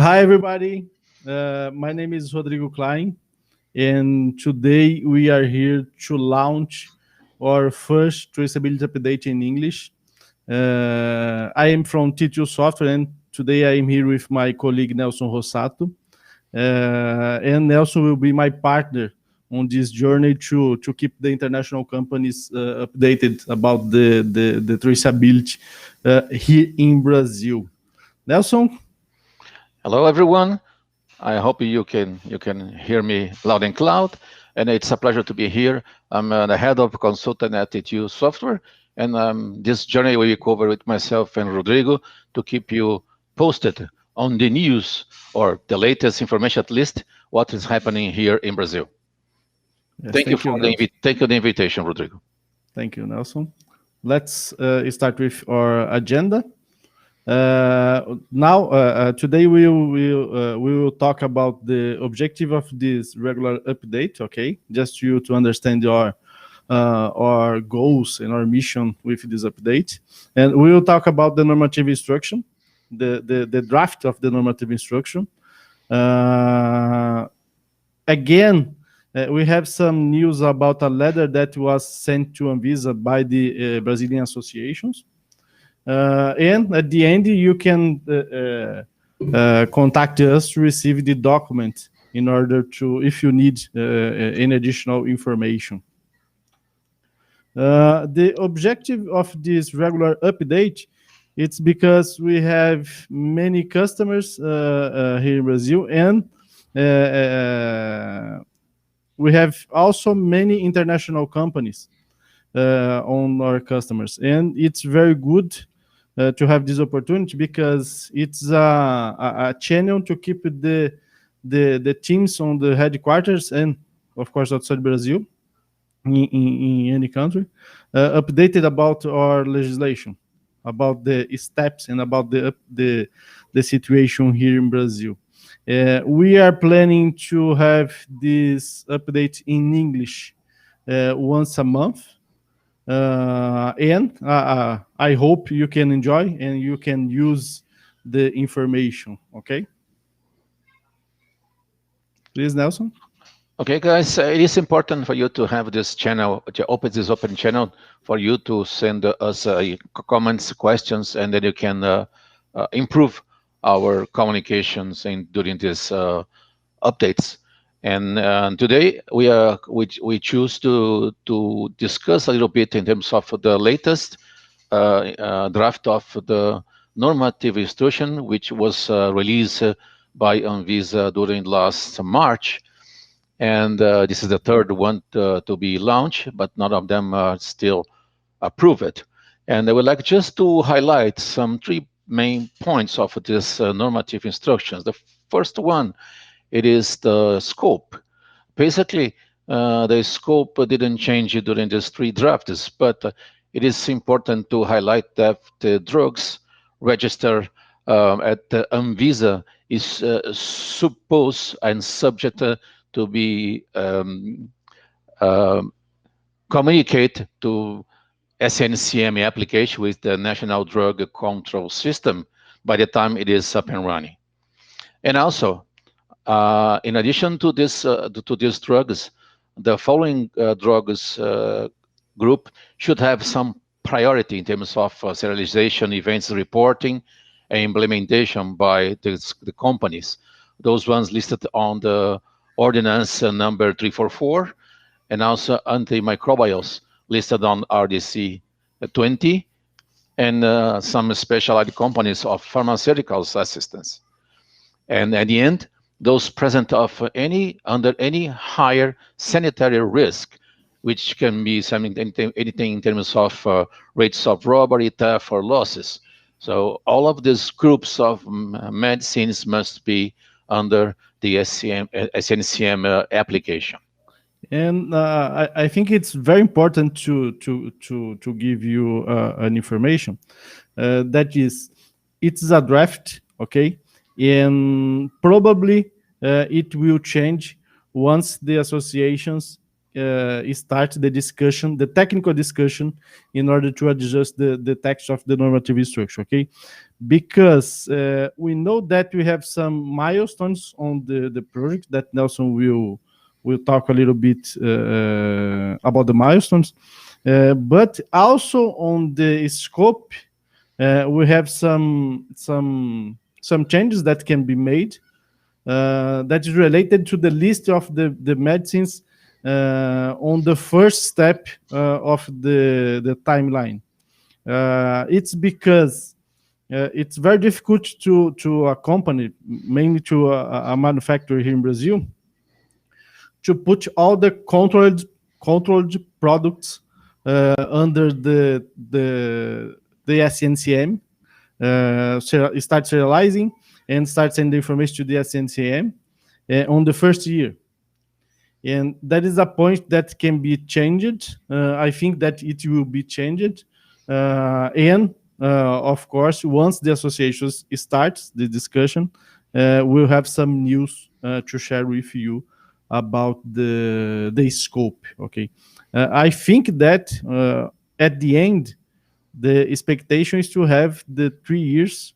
Hi, everybody. My name is Rodrigo Klein, and today we are here to launch our first traceability update in English. I am from T2 Software, and today I am here with my colleague Nelson Rossato. And Nelson will be my partner on this journey to keep the international companies updated about the traceability here in Brazil. Nelson? Hello, everyone. I hope you can hear me loud and clear, and it's a pleasure to be here. I'm the head of consultant at T2 Software, and this journey will be covered with myself and Rodrigo to keep you posted on the news or the latest information, at least what is happening here in Brazil. Yes, thank you for the invitation, Rodrigo. Thank you, Nelson. Let's start with our agenda. Today we will talk about the objective of this regular update. Okay, just you to understand our goals and our mission with this update, and we will talk about the normative instruction, the draft of the normative instruction. Again, we have some news about a letter that was sent to ANVISA by the Brazilian associations. And at the end, you can contact us to receive the document in order to, if you need any additional information. The objective of this regular update, it's because we have many customers here in Brazil, and we have also many international companies on our customers, and it's very good to have this opportunity because it's a channel to keep the teams on the headquarters and, of course, outside Brazil, in any country, updated about our legislation, about the steps and about the situation here in Brazil. We are planning to have this update in English once a month. And I hope you can enjoy and you can use the information. Okay, please, Nelson. Okay, guys, it is important for you to have this channel, to open this open channel for you to send us comments, questions, and then you can improve our communications during these updates. And today we choose to discuss a little bit in terms of the latest draft of the normative instruction, which was released by ANVISA during last March. And this is the third one to be launched, but none of them are still approved. And I would like just to highlight some three main points of this normative instructions. The first one, it is the scope. Basically, the scope didn't change during these three drafts, but it is important to highlight that the drugs registered at the ANVISA is supposed and subject to be communicate to SNCM application with the National Drug Control System by the time it is up and running. And also, in addition to these drugs, the following drugs group should have some priority in terms of serialization, events reporting, and implementation by the companies. Those ones listed on the ordinance number 344, and also antimicrobials listed on RDC 20, and some specialized companies of pharmaceuticals assistance. And at the end, those present under any higher sanitary risk, which can be anything in terms of rates of robbery, theft, or losses. So all of these groups of medicines must be under the SNCM application. And I think it's very important to give you an information that is, it's a draft, okay, and probably it will change once the associations start the discussion, the technical discussion, in order to adjust the text of the normative structure, okay? Because we know that we have some milestones on the project that Nelson will talk a little bit about the milestones, but also on the scope, we have some changes that can be made that is related to the list of the medicines on the first step of the timeline. It's because it's very difficult to a company, mainly to a manufacturer here in Brazil, to put all the controlled products under the SNCM, start serializing and start sending information to the SNCM on the first year. And that is a point that can be changed. I think that it will be changed. And of course, once the association starts the discussion, we'll have some news to share with you about the scope. Okay, I think that at the end, the expectation is to have the 3 years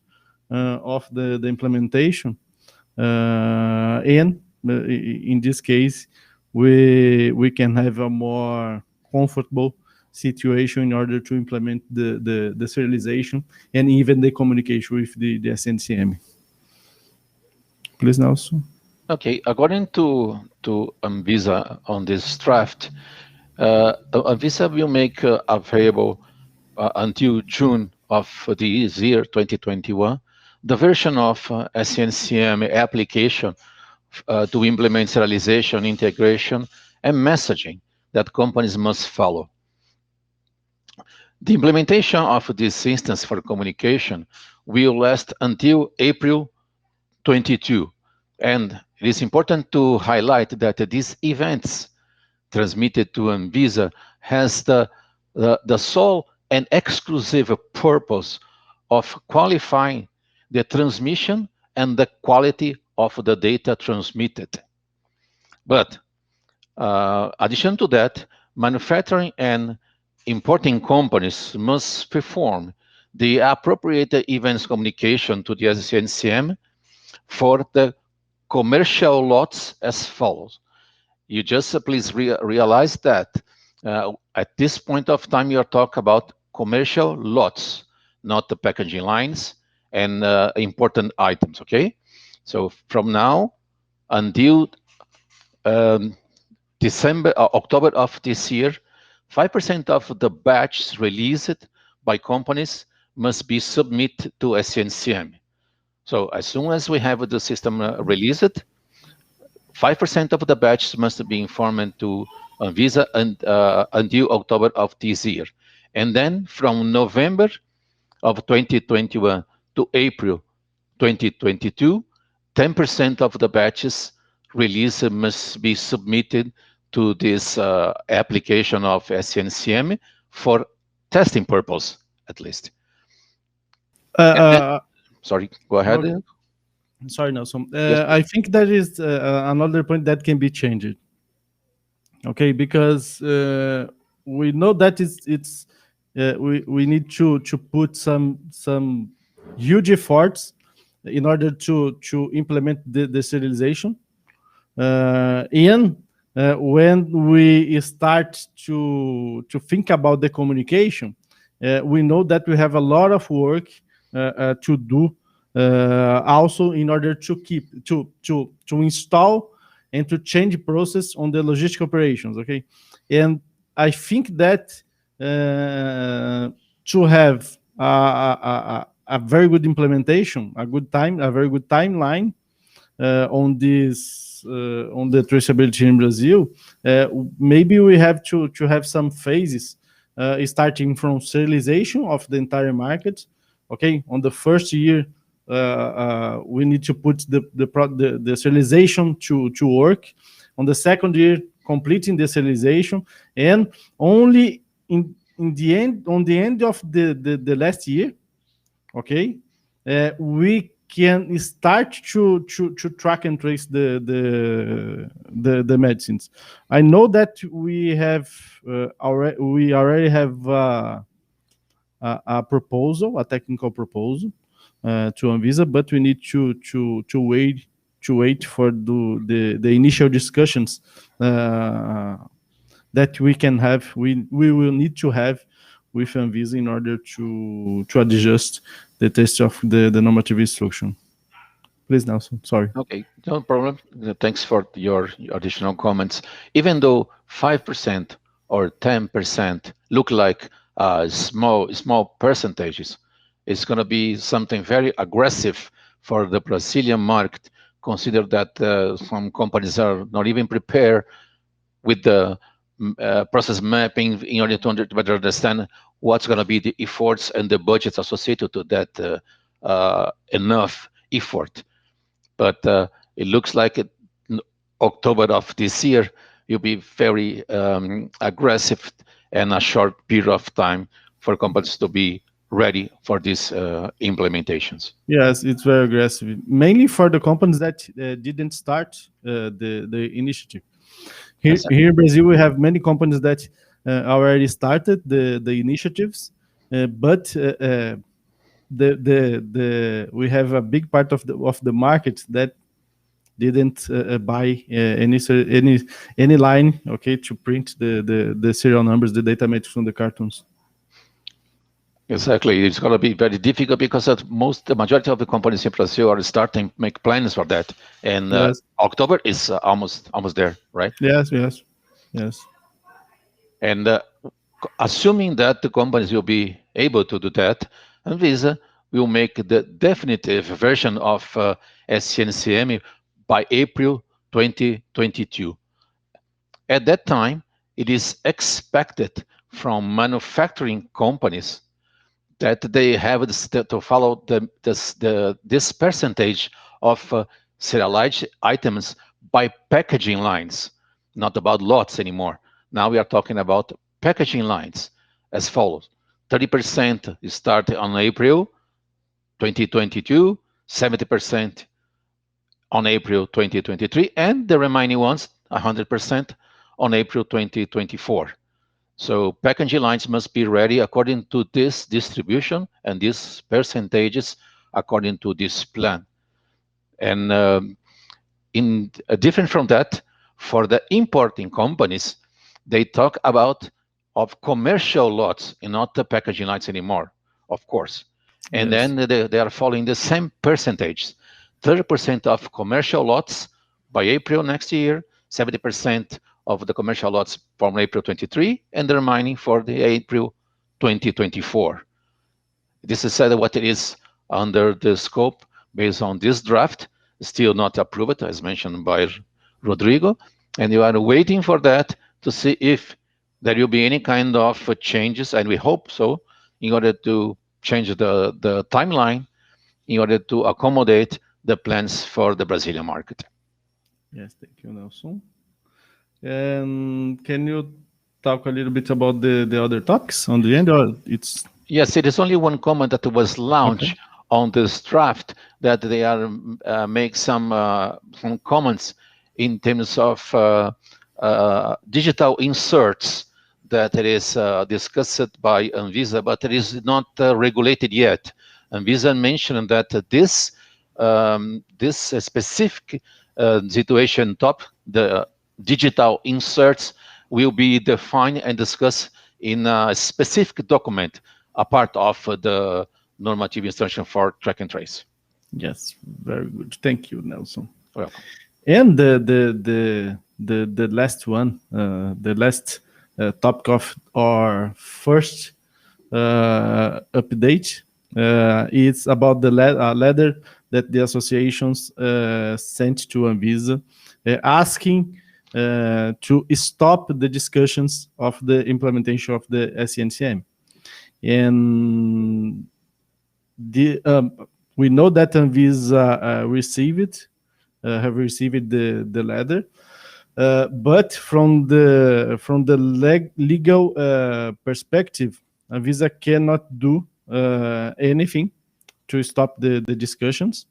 of the implementation, and in this case, we can have a more comfortable situation in order to implement the serialization and even the communication with the SNCM. Please, Nelson. Okay, according to ANVISA on this draft, ANVISA will make available until June of this year, 2021, the version of SNCM application to implement serialization, integration, and messaging that companies must follow. The implementation of this instance for communication will last until April 22, and it is important to highlight that these events transmitted to ANVISA has the sole and exclusive purpose of qualifying the transmission and the quality of the data transmitted. But addition to that, manufacturing and importing companies must perform the appropriate events communication to the SNCM for the commercial lots as follows. You just please realize that at this point of time, you're talking about commercial lots, not the packaging lines and important items, okay? So from now until October of this year, 5% of the batches released by companies must be submitted to SNCM. So as soon as we have the system released, 5% of the batches must be informed to ANVISA until October of this year. And then from November of 2021 to April 2022, 10% of the batches released must be submitted to this application of SNCM for testing purpose, at least. Sorry, go ahead. Okay. Sorry, Nelson. Yes, I think that is another point that can be changed. Okay, because we know that we need to put some huge efforts in order to implement the serialization. And when we start to think about the communication, we know that we have a lot of work to do also in order to install and to change process on the logistic operations. Okay, and I think that to have a very good implementation, a very good timeline on this on the traceability in Brazil, maybe we have to have some phases starting from serialization of the entire market. Okay, on the first year, we need to put the serialization to work. On the second year, completing the serialization, and only on the end of the last year, okay, we can start to track and trace the medicines. I know that we already have a proposal, a technical proposal to Anvisa, but we need to wait for the initial discussions that we can have. We will need to have with Anvisa in order to adjust the test of the normative instruction. Please, Nelson. Sorry. Okay, no problem. Thanks for your additional comments. Even though 5% or 10% look like small percentages, it's going to be something very aggressive for the Brazilian market. Consider that some companies are not even prepared with the process mapping in order to better understand what's going to be the efforts and the budgets associated to that enough effort. But it looks like October of this year will be very aggressive and a short period of time for companies to be ready for these implementations. Yes, it's very aggressive, mainly for the companies that didn't start the initiative. Here in Brazil, we have many companies that already started the initiatives, but we have a big part of the market that didn't buy any line, okay, to print the serial numbers, the data matrix from the cartoons. Exactly, it's going to be very difficult because the majority of the companies in Brazil are starting to make plans for that, and Yes. October is almost there, right? Yes. And assuming that the companies will be able to do that, Anvisa will make the definitive version of SCNCM by April 2022. At that time, it is expected from manufacturing companies that they have to follow this percentage of serialized items by packaging lines, not about lots anymore. Now we are talking about packaging lines as follows. 30% start on April 2022, 70% on April 2023, and the remaining ones, 100% on April 2024. So packaging lines must be ready according to this distribution and these percentages according to this plan. And different from that, for the importing companies, they talk about of commercial lots and not the packaging lines anymore, of course. And Yes. then they are following the same percentage. 30% of commercial lots by April next year, 70% of the commercial lots from April 23, and the remaining for the April 2024. This is what it is under the scope based on this draft, still not approved, as mentioned by Rodrigo, and you are waiting for that to see if there will be any kind of changes, and we hope so, in order to change the timeline, in order to accommodate the plans for the Brazilian market. Yes, thank you, Nelson. And can you talk a little bit about the other topics on the end, or it's... Yes, it is only one comment that was launched on this draft that they are make some comments in terms of digital inserts that it is discussed by Anvisa, but it is not regulated yet. Anvisa mentioned that this specific situation the digital inserts will be defined and discussed in a specific document, a part of the normative instruction for track and trace. Yes, very good. Thank you, Nelson. Welcome. And the last one, the last topic of our first update, it's about the letter that the associations sent to Anvisa, asking to stop the discussions of the implementation of the SNCM. And we know that Anvisa have received the letter, but from the legal perspective, Anvisa cannot do anything to stop the discussions.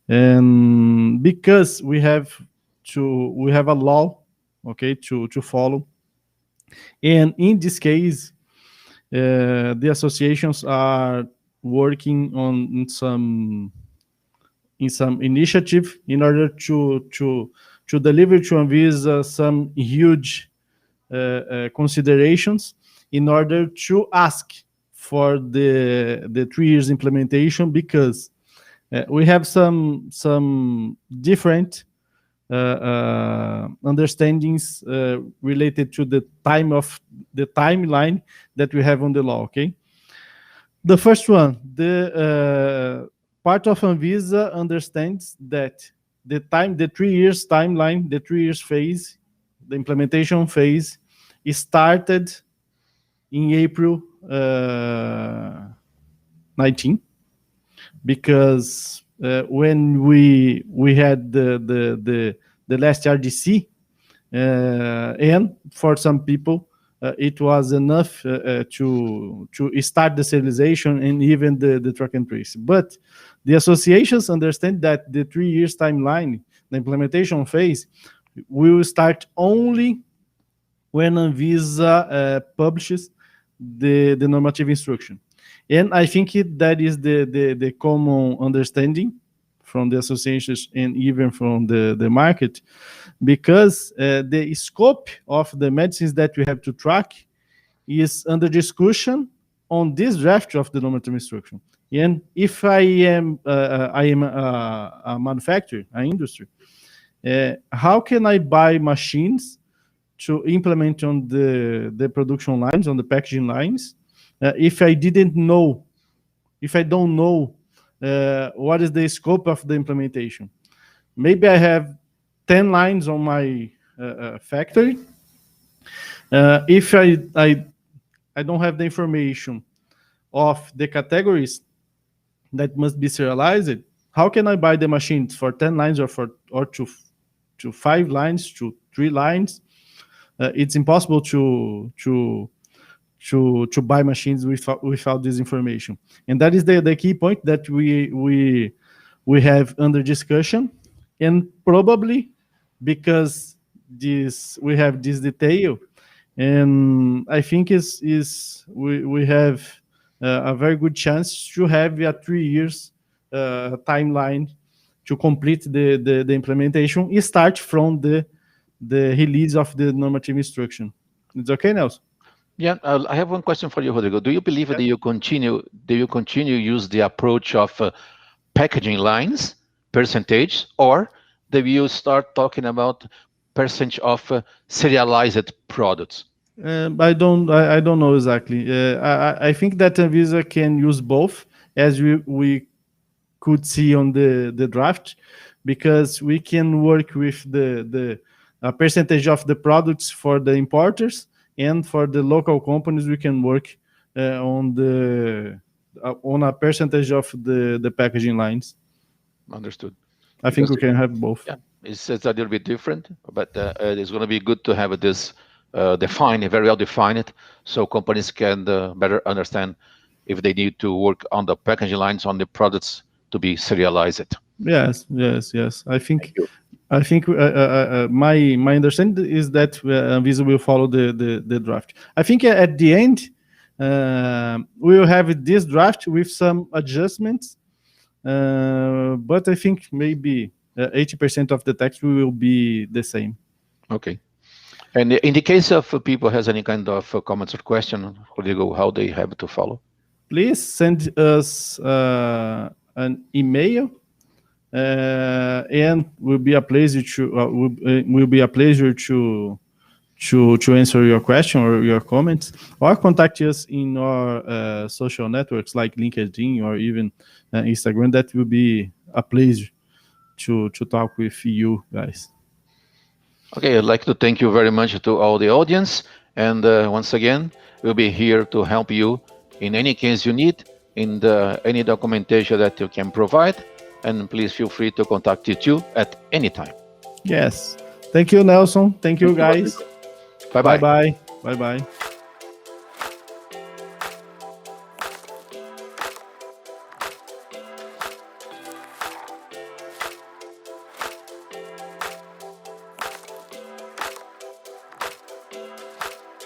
and because we have a law, okay, to follow. And in this case, the associations are working on in some initiative in order to deliver to Anvisa some huge considerations in order to ask for the 3 years implementation, because we have some different understandings related to the timeline that we have on the law. Okay, the first one, the part of Anvisa understands that the 3 years timeline, the 3 years phase, the implementation phase, is started in April 19, because when we had the last RDC, and for some people it was enough to start the serialization and even the track and trace. But the associations understand that the 3 years timeline, the implementation phase, will start only when Anvisa publishes the normative instruction. And I think that is the common understanding from the associations and even from the market, because the scope of the medicines that we have to track is under discussion on this draft of the normative instruction. And if I am a manufacturer, an industry, how can I buy machines to implement on the production lines, on the packaging lines, if I don't know what is the scope of the implementation? Maybe I have 10 lines on my factory. If I don't have the information of the categories that must be serialized, how can I buy the machines for 10 lines or to 5 lines, to 3 lines? It's impossible to buy machines without this information. And that is the key point that we have under discussion. And probably because we have this detail, and I think we have a very good chance to have a 3 years timeline to complete the implementation. It starts from the release of the normative instruction. It's okay, Nelson? Yeah, I have one question for you, Rodrigo. Do you believe that you continue use the approach of packaging lines, percentage, or do you start talking about percentage of serialized products? I don't know exactly. I think that Anvisa can use both, as we could see on the draft, because we can work with the percentage of the products for the importers, and for the local companies we can work on a percentage of the packaging lines. Understood. I think we can have both. Yeah, it's a little bit different, but it's going to be good to have this defined, very well defined, so companies can better understand if they need to work on the packaging lines on the products to be serialized. Yes. I think my understanding is that Anvisa will follow the draft. I think at the end we will have this draft with some adjustments, but I think maybe 80% of the text will be the same. Okay. And in the case of people has any kind of comments or question, Rodrigo, how they have to follow? Please send us an email, and will be a pleasure to answer your question or your comments, or contact us in our social networks like LinkedIn or even Instagram. That will be a pleasure to talk with you guys. Okay, I'd like to thank you very much to all the audience, and once again, we'll be here to help you in any case you need, in any documentation that you can provide, and please feel free to contact you at any time. Yes. Thank you, Nelson. Thank you, guys. Bye-bye. Bye-bye. Bye-bye.